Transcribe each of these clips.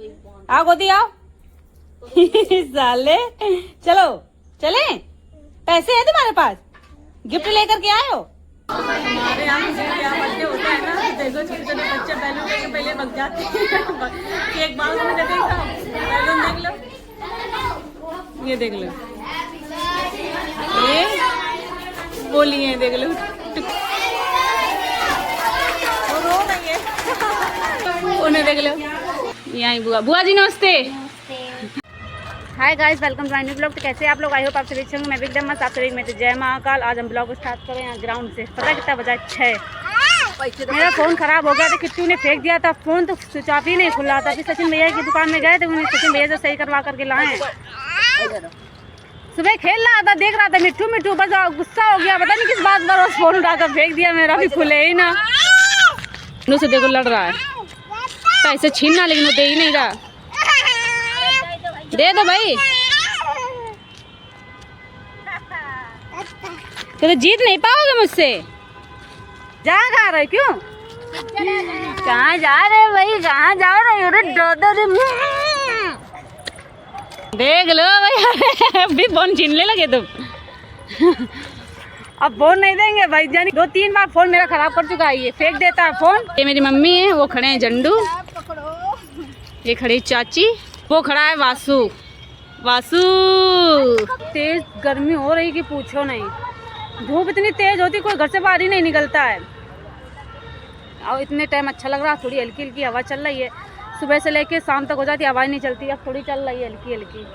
आओ गोदी आओ। साले चलो चले, पैसे है तुम्हारे पास? गिफ्ट लेकर के आए हो? हमारे यहाँ बर्थडे होता है ना, देखो छोटे छोटे बच्चे बैलून लेके पहले भग जाते हैं। एक बार में देखो बैलून देख लो, ये देख लो, ये बोली है देख लो, वो रो रही है, उन्हें देख लो। यहाँ बुआ, बुआ जी नमस्ते। Hi guys, welcome to my new blog. तो कैसे आप लोग? आई होप आप सभी अच्छे होंगे। मैं भी एकदम मस्त, आप सभी में तो जय महाकाल। आज हम ब्लॉग स्टार्ट कर रहे हैं ग्राउंड से। पता कितना बजा? 6। मेरा फ़ोन ख़राब हो गया था, किट्टू ने फेंक दिया था फ़ोन, तो स्विच ऑफ ही नहीं खुल रहा था। फिर सचिन भैया की दुकान में गए थे, उन्हें सचिन भैया से सही करवा करके लाए। सुबह खेल रहा था, देख रहा था मिट्टू मिट्टू, बस गुस्सा हो गया, पता नहीं किस बात पर फ़ोन उठाकर फेंक दिया। मेरा भी खुले ही ना, से देखो लड़ रहा है, पैसे छीनना, लेकिन वो दे ही नहीं रहा। दे दो भाई, तो जीत नहीं पाओगे मुझसे। जा खा रहे क्यों? कहाँ जा रहे भाई, कहाँ जा रहे? अरे देख लो भाई, अभी फोन छीनने लगे तुम। अब फोन नहीं देंगे भाई जानी, 2-3 बार फोन मेरा खराब कर चुका है, ये फेंक देता है फोन। ये मेरी मम्मी है, वो खड़े हैं झंडू, ये खड़ी चाची, वो खड़ा है वासु। वासु, तेज गर्मी हो रही कि पूछो नहीं, धूप इतनी तेज होती कोई घर से बाहर ही नहीं निकलता है। और इतने टाइम अच्छा लग रहा, थोड़ी हल्की हल्की हवा चल रही है। सुबह से लेके शाम तक हो जाती, हवा नहीं चलती, अब थोड़ी चल रही है हल्की हल्की।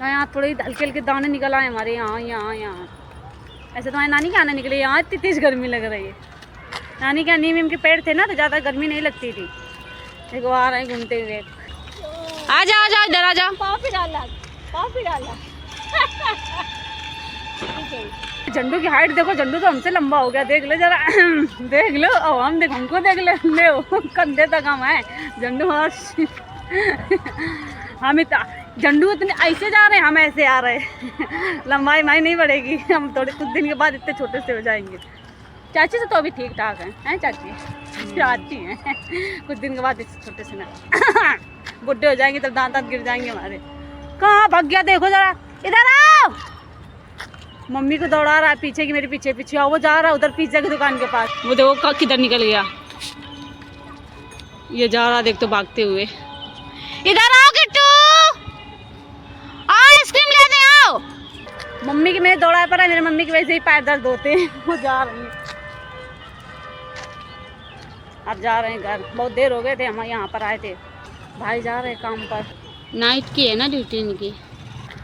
यहाँ थोड़ी हल्के हल्के दाने निकल आए हमारे यहाँ यहाँ। ऐसे तुम्हारी नानी के आने निकले, यहाँ इतनी तेज गर्मी लग रही है। नानी के नीम नीम के पेड़ थे ना, तो ज़्यादा गर्मी नहीं लगती थी। देखो आ रहे हैं घूमते हुए। आ जा इधर आ जा। कॉफी डाला। झंडू की हाइट देखो, झंडू तो हमसे लंबा हो गया, देख लो जरा। देख लो, अब हम देख, हमको देख ले, कंधे तक हम है झंडू। हम झंडू इतने ऐसे जा रहे हैं, हम ऐसे आ रहे हैं। लंबाई माई नहीं बढ़ेगी, हम थोड़े कुछ दिन के बाद इतने छोटे से हो जाएंगे। चाची से तो अभी ठीक ठाक हैं चाची आती हैं, कुछ दिन के बाद छोटे से ना बुढ़े हो जाएंगे, तब दांत गिर जाएंगे हमारे। कहाँ भाग गया देखो जरा, इधर आओ। मम्मी को दौड़ा रहा है पीछे की, मेरे पीछे पीछे आओ। वो जा रहा है उधर पिज्जा की दुकान के पास, वो देखो किधर निकल गया। ये जा रहा देख तो भागते हुए। इधर आओ किट्टू, आइसक्रीम लेने आओ। मम्मी की मेरे दौड़ा पर है, मेरी मम्मी की वजह से ही पैर दर्द होते हैं। वो जा रही है, अब जा रहे हैं घर। बहुत देर हो गए थे, हम यहाँ पर आए थे, भाई जा रहे हैं काम पर। नाइट की है ना ड्यूटी इनकी।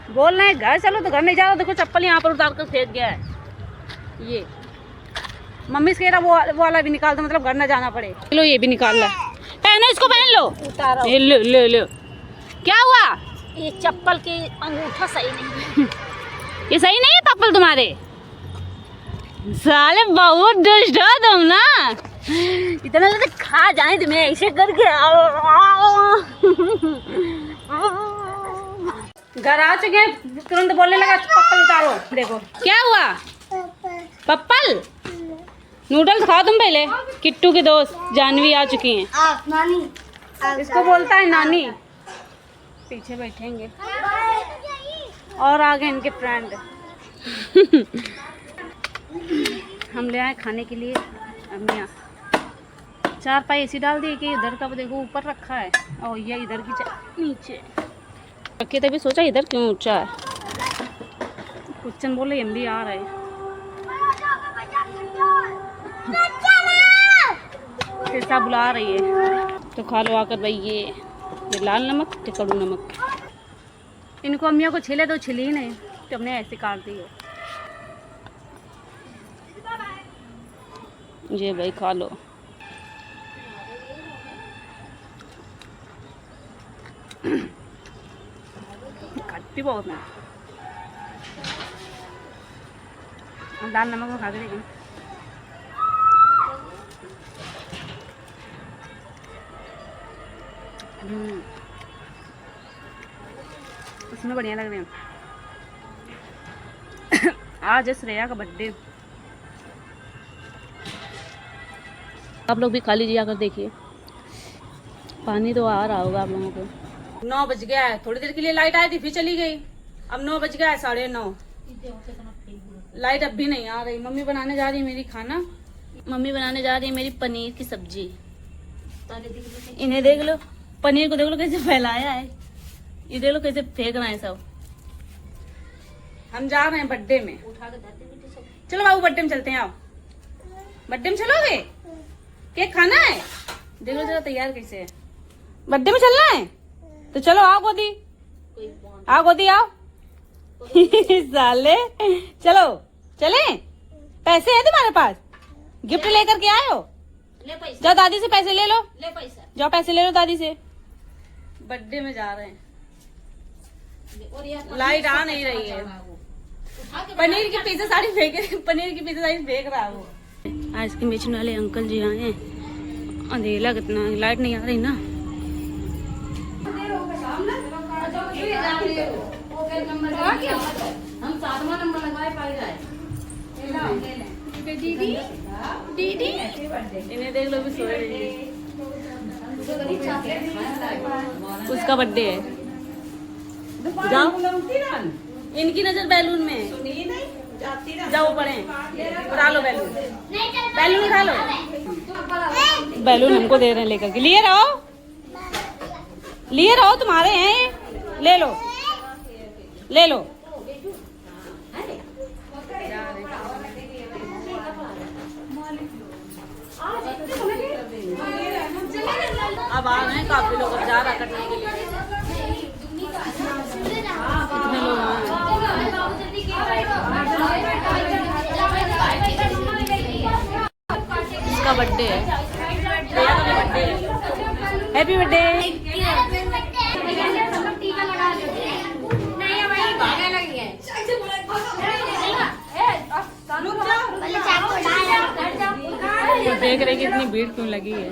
बोल रहे हैं घर चलो, तो घर नहीं जा रहा। देखो चप्पल यहाँ पर उतार कर फेंक गया है। ये मम्मी से कह रहा वो वाला भी निकाल दो, मतलब घर ना जाना पड़े। लो ये भी निकाल लो, पहनो इसको, पहन लो। उतारो, लो। क्या हुआ? ये चप्पल की अंगूठा सही नहीं। ये सही नहीं है चप्पल तुम्हारे? साले बहुत दुष्ट हो तुम ना, इतना तो खा जाए तुम्हें ऐसे करके। घर आ चुके हैं, तुरंत बोलने लगा पप्पल उतारो। देखो क्या हुआ, पप्पल नूडल्स खाओ तुम पहले। किट्टू के दोस्त जानवी आ चुकी हैं। नानी इसको बोलता है नानी। पीछे बैठेंगे और आगे इनके फ्रेंड। हम ले आए खाने के लिए। अम्मी 4 पाई ऐसी डाल दी कि इधर का देखो ऊपर रखा है, और ये इधर की नीचे रखे, तभी सोचा इधर क्यों ऊंचा है। क्वेश्चन बोले हम भी आ रहे हैं। कैसा बुला रही है, तो खा लो आकर भाई। ये लाल नमक, ये कड़ू नमक। इनको अम्मियों को छिले तो छिली ही नहीं, तो हमने ऐसे काट दी है। ये भाई खा लो। खट्टी बहुत है, लाल नमक में खा के देखें। उसमें बढ़िया लग रहे हैं। आज है श्रेया का बर्थडे, आप लोग भी खा लीजिए, आकर देखिए। पानी तो आ रहा होगा आप लोगों को। 9 बज गया है, थोड़ी देर के लिए लाइट आई थी फिर चली गई। अब 9 बज गया है, 9:30। लाइट अब भी नहीं आ रही। मम्मी बनाने जा रही है मेरी खाना, मम्मी बनाने जा रही है मेरी पनीर की सब्जी। इन्हें देख लो, पनीर को देख लो कैसे फैलाया है, ये देख लो कैसे फेंक रहे हैं सब। हम जा रहे हैं बर्थडे में। चलो बाबू बर्थडे में चलते हैं। आओ बर्थडे में चलोगे? केक खाना है? देखो जरा तैयार कैसे है। बर्थडे में चलना है तो चलो, आओ गोदी, आओ गोदी आओ। साले चलो चले। पैसे है तुम्हारे पास? गिफ्ट लेकर के आए हो? ले पैसे। जाओ दादी से पैसे ले लो। ले पैसा। जाओ पैसे ले लो दादी से। बर्थडे में जा रहे हैं। लाइट आ नहीं रही है। पनीर की पीछे साड़ी फेंक, पनीर की पीछे साड़ी फेंक रहा है वो। आइसक्रीम बेचने वाले अंकल जी आए हैं। अंधेला कितना, लाइट नहीं आ रही ना। हम 7वां नंबर लगाए पाई जाए। दीदी दीदी इन्हें देख लो भी सो रही है। उसका बर्थडे है। जाओ, इनकी नजर बैलून में। जाओ पढ़े, उड़ा लो बैलून, बैलून उठा लो। बैलून हमको दे रहे हैं लेकर के। लिए रहो, लिए रहो, तुम्हारे हैं ये, ले लो ले लो। अब आ रहे हैं काफी लोग, अब जा रहा कटने के लिए। कितने लोग आए हैं? इसका बर्थडे है, भैया का भी बर्थडे है। Happy birthday. तो देख रहे कि इतनी भीड़ क्यों लगी है।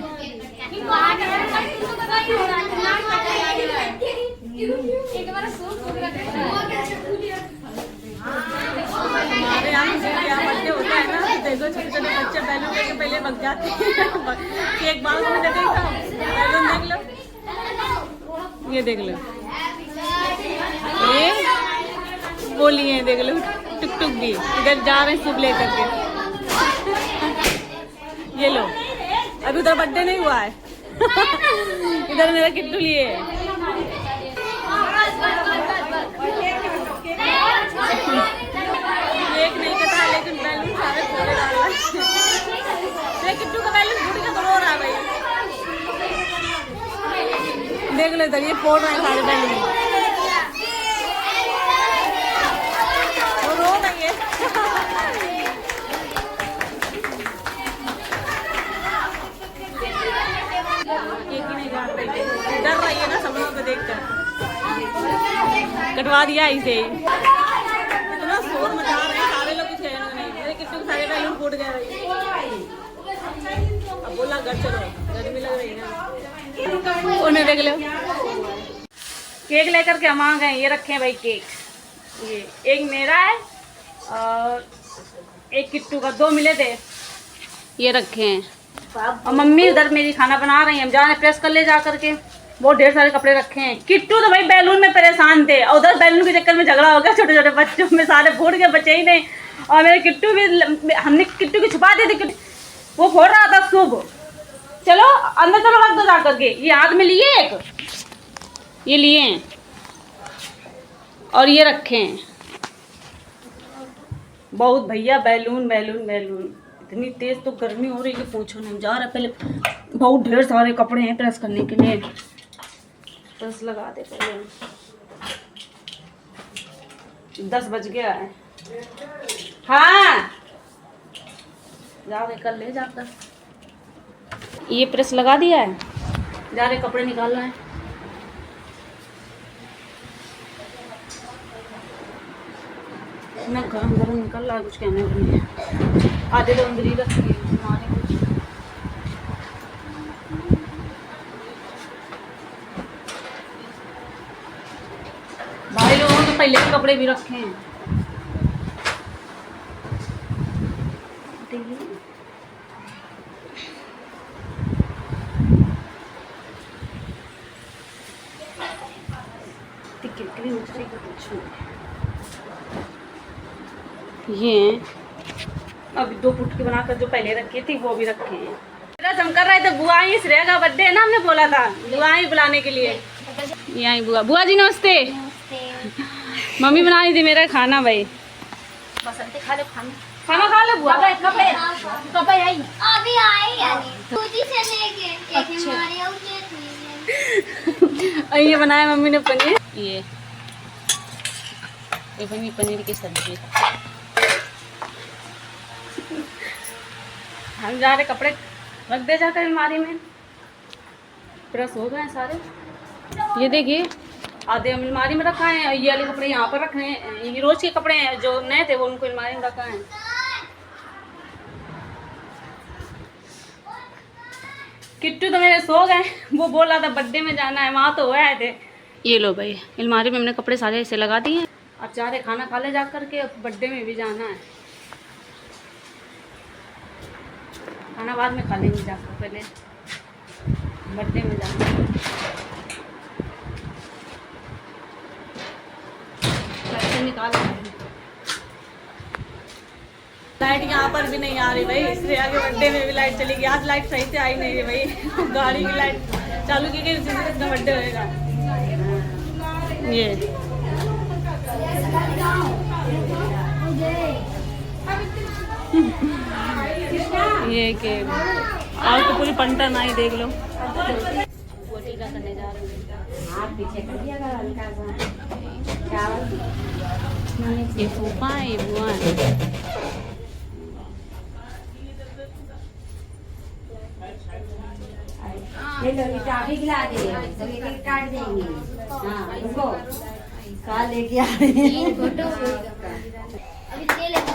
हमारे यहाँ बर्थडे होता है ना, देखो छोटे छोटे बच्चे बैलून लेके पहले भग जाते हैं। एक बार उसमें देखा, बैलून देख लो, ये देख लो, ये वो लिए देख लो, टुक टुक भी इधर जा रहे हैं शुभ लेकर के। ये लो, अभी उधर बर्थडे नहीं हुआ है। इधर मेरा किट्टू लिए है। केक नहीं कटा लेकिन बैलून सारे फोड़े डाल रहा है। किट्टू का बैलून फूट के तो रो रहा है भाई। देख लो इधर, ये फोड़ रहे हैं सारे बैलून, वो रो रही है। डर रही है ना सब लोगों को देखकर। कटवा दिया इसे। इतना शोर मचा रहे हैं सारे लोग, कुछ नहीं। मेरे किट्टू के सारे बैलून फूट गए भाई। अब बोला घर चलो, गर्मी लग रही है ना। उन्हें देख लो, केक लेकर के हम आ गए। ये रखे हैं भाई केक, ये एक मेरा है और एक किट्टू का, 2 मिले थे, ये रखे हैं। और मम्मी उधर मेरी खाना बना रही हैं। हम जा रहे प्रेस कर ले जा करके। बहुत ढेर सारे कपड़े रखे हैं। किट्टू तो भाई बैलून में परेशान थे, और उधर बैलून के चक्कर में झगड़ा हो गया छोटे छोटे बच्चों में, सारे फोड़ के बचे ही नहीं। और मेरे किट्टू भी, हमने किट्टू की छुपा दी थी, वो फोड़ रहा था शुभ। चलो अंदर चलो, रख दो जा करके। ये हाथ में लिए एक, ये लिए हैं और ये रखे हैं। बहुत भैया बैलून बैलून बैलून, इतनी तेज तो गर्मी हो रही है पूछो नहीं। जा रहा पहले, बहुत ढेर सारे कपड़े हैं प्रेस करने के लिए। प्रेस लगा दे पहले। 10 बज गया है। हाँ जा रहे, कर ले जाकर। ये प्रेस लगा दिया है, जा रहे कपड़े निकाल रहे हैं। मैं गरम गरम निकल रहा है, कुछ कहने को नहीं है। आधे तो अंदर ही रखी है हमारे कुछ। भाई लोगों ने तो पहले के कपड़े भी रखे हैं। कितनी मछली का पूछो। ये अभी 2 पुटकी बनाकर जो पहले रखी थी वो भी रखे हैं। हम कर रहे थे, बुआ आई, श्रेया का बर्थडे है ना, हमने बोला था बुआ आई बुलाने के लिए। ये आई बुआ। बुआ जी नमस्ते। मम्मी बना रही थी मेरा खाना भाई। बसंती खा लो खाना। खाना खा लो बुआ। कब आई? अभी आई यानी दूजी से लेके एक हमारे और ये बनाया मम्मी ने पनीर। ये पनीर की सब्जी। हम जा रहे, कपड़े रख दे जाकर अलमारी में। प्रेस हो गए सारे। ये देखिए आधे हम अलमारी में रखा है, ये वाले कपड़े यहाँ पर रखे हैं। ये रोज के कपड़े हैं जो नए थे वो उनको अलमारी में रखा है। किट्टू तो मेरे सो गए, वो बोला था बर्थडे में जाना है, वहाँ तो हो आए थे। ये लो भाई अलमारी में हमने कपड़े सारे ऐसे लगा दिए। अब जा रहे खाना खा ले जा करके, बर्थडे में भी जाना है। खाना बाद में खा लेंगे जाकर, पहले बर्थडे में जाना है। निकाल लाइट यहाँ पर भी नहीं आ रही भाई, इसलिए आगे बर्थडे में भी लाइट चली गई। आज लाइट सही से आई नहीं है भाई, गाड़ी की लाइट चालू की गई, उसी से कितना बर्थडे होएगा। ये के आज तो पूरी पंटन आई, देख लो। वो टीका करने जा रहे हैं। हाथ पीछे कर दिया कर हल्का सा। ये फूफा है, ये बुआ है। ये लो चाबी खिला दे, तो एक काट देंगे। हाँ रुको, कहाँ लेके आ रहे हैं? फोटो अभी ले लेके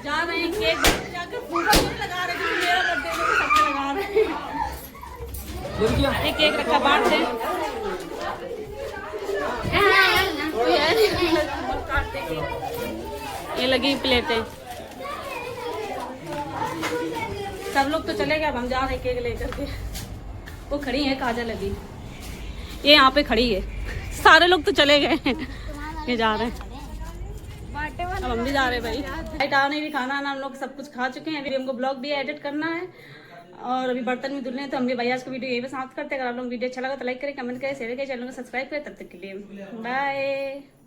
जा रहे हैं केक जाकर फूफा को लगा रहे हैं, मेरा बर्थडे में सबके लगा रहे हैं। एक केक रखा बांट दे। ये लगी प्लेटें। सब लोग तो चले गए, अब हम जा रहे हैं केक लेकर के। वो खड़ी है काजल लगी, ये यहाँ पे खड़ी है। सारे लोग तो चले गए हैं, ये जा रहे हैं। अब हम भी जा रहे हैं भाई। लाइट आ नहीं रही, खाना ना हम लोग सब कुछ खा चुके हैं। अभी हमको ब्लॉग भी एडिट करना है और अभी बर्तन भी धुलने हैं, तो हम भी भैया आज का वीडियो यही पे समाप्त करते हैं। अगर आप लोग वीडियो अच्छा लगा तो लाइक करें, कमेंट करें, शेयर करें, चैनल को सब्सक्राइब करें। तब तक के लिए बाय।